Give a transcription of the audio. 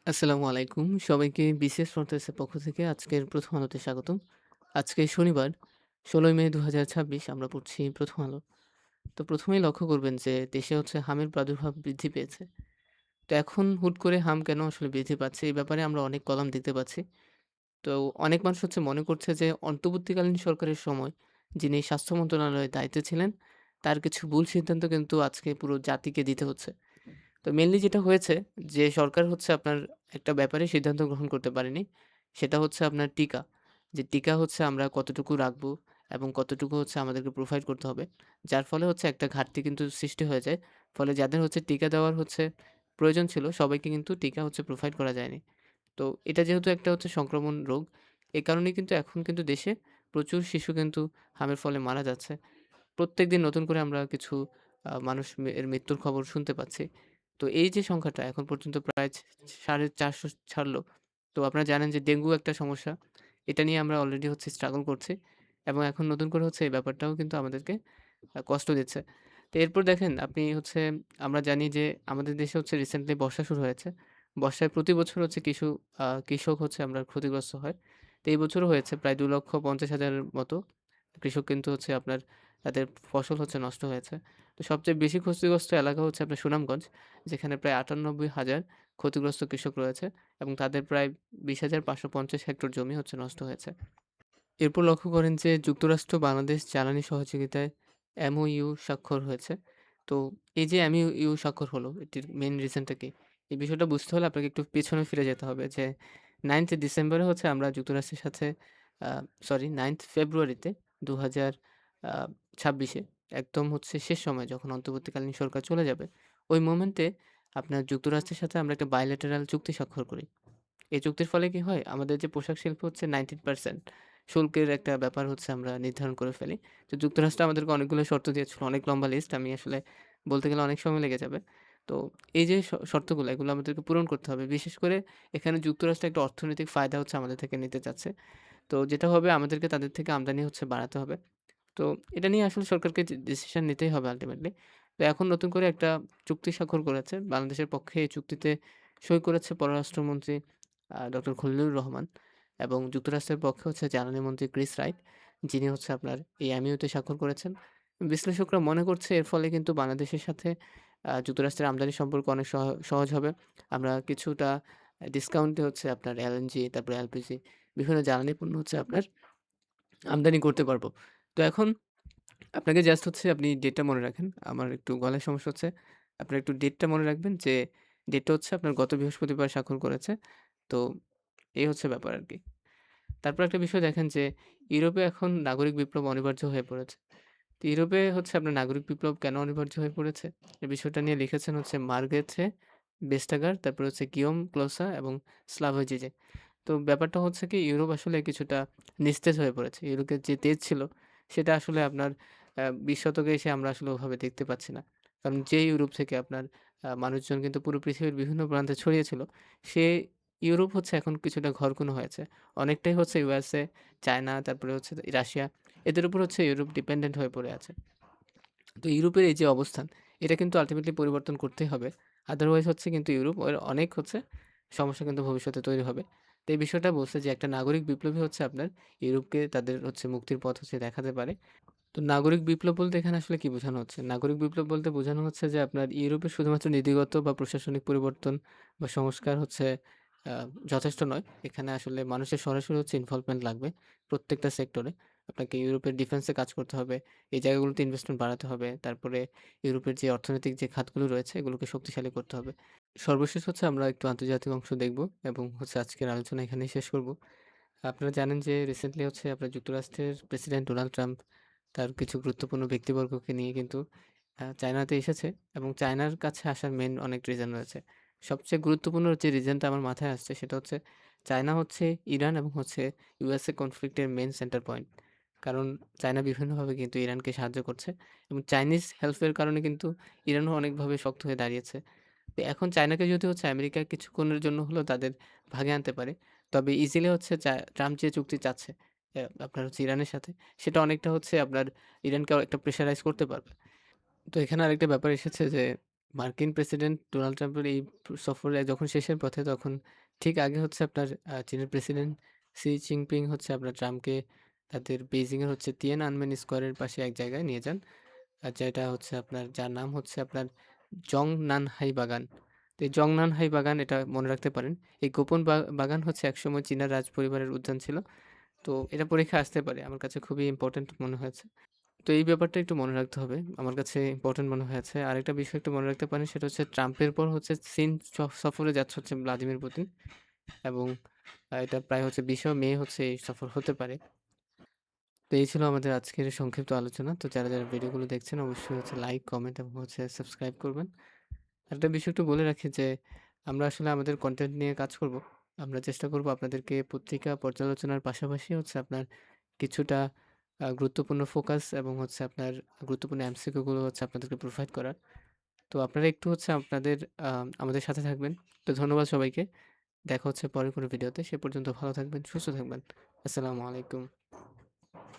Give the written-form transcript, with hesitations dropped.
আসসালামু আলাইকুম। সবাইকে বিসিএস ফ্রন্টার্সের পক্ষ থেকে আজকের প্রথম আলোতে স্বাগতম। আজকে শনিবার ১৬ই মে ২০২৬ আমরা পড়ছি প্রথম আলো। তো ১ম এই লক্ষ্য করবেন যে দেশে হামের প্রাদুর্ভাব বৃদ্ধি পেয়েছে। তো এখন হুট করে হাম কেন আসলে বৃদ্ধি পাচ্ছে এই ব্যাপারে আমরা অনেক কলাম দেখতে পাচ্ছি। তো অনেক মানুষ মনে করছে যে অন্তর্বর্তীকালীন সরকারের সময় যিনি স্বাস্থ্য মন্ত্রণালয়ের দায়িত্বে ছিলেন, তার কিছু ভুল সিদ্ধান্ত কিন্তু আজকে পুরো জাতিকে দিতে হচ্ছে। তো মেইনলি যেটা হয়েছে যে সরকার আপনার একটা ব্যাপারে সিদ্ধান্ত গ্রহণ করতে পারেনি। সেটা আপনার টিকা। যে টিকা আমরা কতটুকু রাখবো এবং কতটুকু আমাদেরকে প্রোভাইড করতে হবে। যার ফলে একটা ঘাটতি কিন্তু সৃষ্টি হয়ে যায়। ফলে যাদের টিকা দেওয়ার প্রয়োজন ছিল সবাইকে কিন্তু টিকা প্রোভাইড করা যায়নি। তো এটা যেহেতু একটা সংক্রমণ রোগ, এ কারণেই কিন্তু এখন কিন্তু দেশে প্রচুর শিশু কিন্তু হামের ফলে মারা যাচ্ছে। প্রত্যেকদিন নতুন করে আমরা কিছু মানুষ এর মৃত্যুর খবর শুনতে পাচ্ছি। তো এই যে সংখ্যাটা এখন পর্যন্ত প্রায় ৪৫০ ছাড়লো। তো আপনারা জানেন যে ডেঙ্গু একটা সমস্যা। এটা নিয়ে আমরা অলরেডি স্ট্রাগল করছি এবং এখন নতুন করে এই ব্যাপারটাও কিন্তু আমাদেরকে কষ্ট দিচ্ছে। তো এরপর দেখেন আপনি আমরা জানি যে আমাদের দেশে রিসেন্টলি বর্ষা শুরু হয়েছে। বর্ষায় প্রতি বছর কৃষক আমরা ক্ষতিগ্রস্ত হয়। তো এই বছরও হয়েছে প্রায় ২,৫০,০০০ এর মতো কৃষক কিন্তু আপনার তাদের ফসল নষ্ট হয়েছে। তো সবচেয়ে বেশি ক্ষতিগ্রস্ত এলাকা আপনার সুনামগঞ্জ, যেখানে প্রায় ৯৮,০০০ ক্ষতিগ্রস্ত কৃষক রয়েছে এবং তাদের প্রায় ২০,৫৫০ হেক্টর জমি নষ্ট হয়েছে। এরপর লক্ষ্য করেন যে যুক্তরাষ্ট্র বাংলাদেশ জ্বালানি সহযোগিতায় MOU স্বাক্ষর হয়েছে। তো এই যে MOU স্বাক্ষর হলো, এটির মেইন রিজনটা কি? এই বিষয়টা বুঝতে হলে আপনাকে একটু পেছনে ফিরে যেতে হবে যে 9th ডিসেম্বরে আমরা যুক্তরাষ্ট্রের সাথে আ সরি 9th ফেব্রুয়ারিতে ২০০০ আ ২৬ এ একদম শেষ সময় যখন অন্তর্বর্তীকালীন সরকার চলে যাবে, ওই মোমেন্টে আপনার যুক্তরাষ্ট্রের সাথে আমরা একটা বায়লেটারাল চুক্তি স্বাক্ষর করি। এই চুক্তির ফলে কি হয়? আমাদের যে পোশাক শিল্প 19% শুল্কের একটা ব্যাপার আমরা নির্ধারণ করে ফেলি। তো যুক্তরাষ্ট্র আমাদেরকে অনেকগুলো শর্ত দিয়েছিল। অনেক লম্বা লিস্ট। আমি আসলে বলতে গেলে অনেক সময় লেগে যাবে। তো এই যে শর্তগুলো এগুলো আমাদেরকে পূরণ করতে হবে। বিশেষ করে এখানে যুক্তরাষ্ট্র একটা অর্থনৈতিক ফায়দা আমাদের থেকে নিতে চাচ্ছে। তো যেটা হবে আমাদেরকে তাদের থেকে আমদানি বাড়াতে হবে। তো এটা নিয়ে আসলে সরকারকে ডিসিশন নিতেই হবে আল্টিমেটলি। তো এখন নতুন করে একটা চুক্তি স্বাক্ষর করেছে। বাংলাদেশের পক্ষে এই চুক্তিতে সই করেছে পররাষ্ট্রমন্ত্রী ডক্টর খলিলুর রহমান এবং যুক্তরাষ্ট্রের পক্ষে জ্বালানি মন্ত্রী ক্রিস রাইট, যিনি আপনার এই MOU-তে স্বাক্ষর করেছেন। বিশ্লেষকরা মনে করছে এর ফলে কিন্তু বাংলাদেশের সাথে যুক্তরাষ্ট্রের আমদানি সম্পর্ক অনেক সহজ হবে। আমরা কিছুটা ডিসকাউন্টে আপনার LNG তারপরে LPG বিভিন্ন জ্বালানি পণ্য আপনার আমদানি করতে পারব। তো এখন আপনাকে জাস্ট আপনি ডেটটা মনে রাখেন। আমার একটু গলায় সমস্যা হচ্ছে। আপনারা একটু ডেটটা মনে রাখবেন যে ডেটটা আপনার গত বৃহস্পতিবার স্বাক্ষর করেছে। তো এই ব্যাপার আরকি। তারপর একটা বিষয় দেখেন যে ইউরোপে এখন নাগরিক বিপ্লব অনিবার্য হয়ে পড়েছে। তো ইউরোপে আপনার নাগরিক বিপ্লব কেন অনিবার্য হয়ে পড়েছে? এই বিষয়টা নিয়ে লিখেছেন মার্গ্রেথে ভেস্টাগার, তারপরে গিয়ম ক্লোসা এবং স্লাভোই জিজে। তো ব্যাপারটা কি ইউরোপ আসলে কিছুটা নিস্তেজ হয়ে পড়েছে। ইউরোপের যে তেজ ছিল সেটা আসলে আপনার ২০ শতকে এসে আমরা আসলে ওভাবে দেখতে পাচ্ছি না। কারণ যে ইউরোপ থেকে আপনার মানুষজন কিন্তু পুরো পৃথিবীর বিভিন্ন প্রান্তে ছড়িয়ে ছিল, সে ইউরোপ এখন কিছুটা ঘরকুনো হয়েছে। অনেকটাই USA, চায়না, তারপরে রাশিয়া, এদের উপর ইউরোপ ডিপেন্ডেন্ট হয়ে পড়ে আছে। তো ইউরোপের এই যে অবস্থান, এটা কিন্তু আল্টিমেটলি পরিবর্তন করতেই হবে। আদারওয়াইজ কিন্তু ইউরোপ ওর অনেক সমস্যা কিন্তু ভবিষ্যতে তৈরি হবে। তো এই বিষয়টা বলছে যে একটা নাগরিক বিপ্লবই আপনার ইউরোপকে তাদের মুক্তির পথ দেখাতে পারে। তো নাগরিক বিপ্লব বলতে এখানে আসলে কি বোঝানো হচ্ছে? নাগরিক বিপ্লব বলতে বোঝানো হচ্ছে যে আপনার ইউরোপে শুধুমাত্র নীতিগত বা প্রশাসনিক পরিবর্তন বা সংস্কার আ যথেষ্ট নয়। এখানে আসলে মানুষের সরাসরি ইনভলভমেন্ট লাগবে প্রত্যেকটা সেক্টরে। আপনাকে ইউরোপের ডিফেন্স এ কাজ করতে হবে। এই জায়গাগুলোতে ইনভেস্টমেন্ট বাড়াতে হবে। তারপরে ইউরোপের যে অর্থনৈতিক যে খাতগুলো রয়েছে এগুলোকে শক্তিশালী করতে হবে। সর্বশেষ আমরা একটু আন্তর্জাতিক অংশ দেখব এবং আজকের আলোচনা এখানেই শেষ করব। আপনারা জানেন যে রিসেন্টলি আপনার যুক্তরাষ্ট্রের প্রেসিডেন্ট ডোনাল্ড ট্রাম্প তার কিছু গুরুত্বপূর্ণ ব্যক্তিবর্গকে নিয়ে কিন্তু চায়নাতে এসেছে এবং চায়নার কাছে আসার মেইন অনেক রিজন রয়েছে। সবচেয়ে গুরুত্বপূর্ণ যে রিজনটা আমার মাথায় আসছে সেটা চায়না ইরান এবং USA কনফ্লিক্ট এর মেইন সেন্টার পয়েন্ট। কারণ চায়না বিভিন্নভাবে কিন্তু ইরানকে সাহায্য করছে এবং চাইনিজ হেল্প এর কারণে কিন্তু ইরানও অনেকভাবে শক্ত হয়ে দাঁড়িয়েছে। তো এখন চায়নাকে যদি আমেরিকা কিছুক্ষণের জন্য হলেও তাদের ভাগে আনতে পারে, তবে ইজিলি ট্রাম্প যে চুক্তি চাচ্ছে আপনার ইরানের সাথে, সেটা অনেকটা আপনার ইরানকেও একটা প্রেশারাইজ করতে পারবে। তো এখানে আরেকটা ব্যাপার এসেছে যে মার্কিন প্রেসিডেন্ট ডোনাল্ড ট্রাম্পের এই সফরে যখন শেষের পথে তখন ঠিক আগে হচ্ছে আপনার চীনের প্রেসিডেন্ট শি জিনপিং হচ্ছে আপনার ট্রাম্পকে তাদের বেইজিংয়ের হচ্ছে তিয়ানআনমেন স্কোয়ারের পাশে এক জায়গায় নিয়ে যান। যেটা হচ্ছে আপনার যার নাম হচ্ছে আপনার জংনানহাই বাগান। তো এই জংনানহাই বাগান এটা মনে রাখতে পারেন। এই গোপন বাগান হচ্ছে একসময় চীনা রাজপরিবারের উদ্যান ছিল। তো এটা পরীক্ষায় আসতে পারে। আমার কাছে খুবই ইম্পোর্টেন্ট মনে হয়েছে। তো এই ব্যাপারটা একটু মনে রাখতে হবে। আমার কাছে ইম্পোর্টেন্ট মনে হয়েছে। আরেকটা বিষয় একটু মনে রাখতে পারেন সেটা হচ্ছে ট্রাম্পের পর হচ্ছে চীন সফরে যাচ্ছে হচ্ছে ভ্লাদিমির পুতিন এবং এটা প্রায় হচ্ছে ২০ মে হচ্ছে এই সফর হতে পারে। তো এই ছিল আমাদের আজকের সংক্ষিপ্ত আলোচনা। তো যারা ভিডিওগুলো দেখছেন অবশ্যই হচ্ছে লাইক, কমেন্ট এবং হচ্ছে সাবস্ক্রাইব করবেন। আরেকটা বিষয় একটু বলে রাখি যে আমরা আসলে আমাদের কনটেন্ট নিয়ে কাজ করব। আমরা চেষ্টা করব আপনাদেরকে পত্রিকা পর্যালোচনার পাশাপাশি হচ্ছে আপনার কিছুটা গুরুত্বপূর্ণ ফোকাস এবং হচ্ছে আপনার গুরুত্বপূর্ণ এমসিকিউ গুলো হচ্ছে আপনাদেরকে প্রোভাইড করার। তো আপনারা একটু হচ্ছে আপনাদের আমাদের সাথে থাকবেন। তো ধন্যবাদ সবাইকে। দেখা হচ্ছে পরের কোনো ভিডিওতে। সে পর্যন্ত ভালো থাকবেন, সুস্থ থাকবেন। আসসালামু আলাইকুম।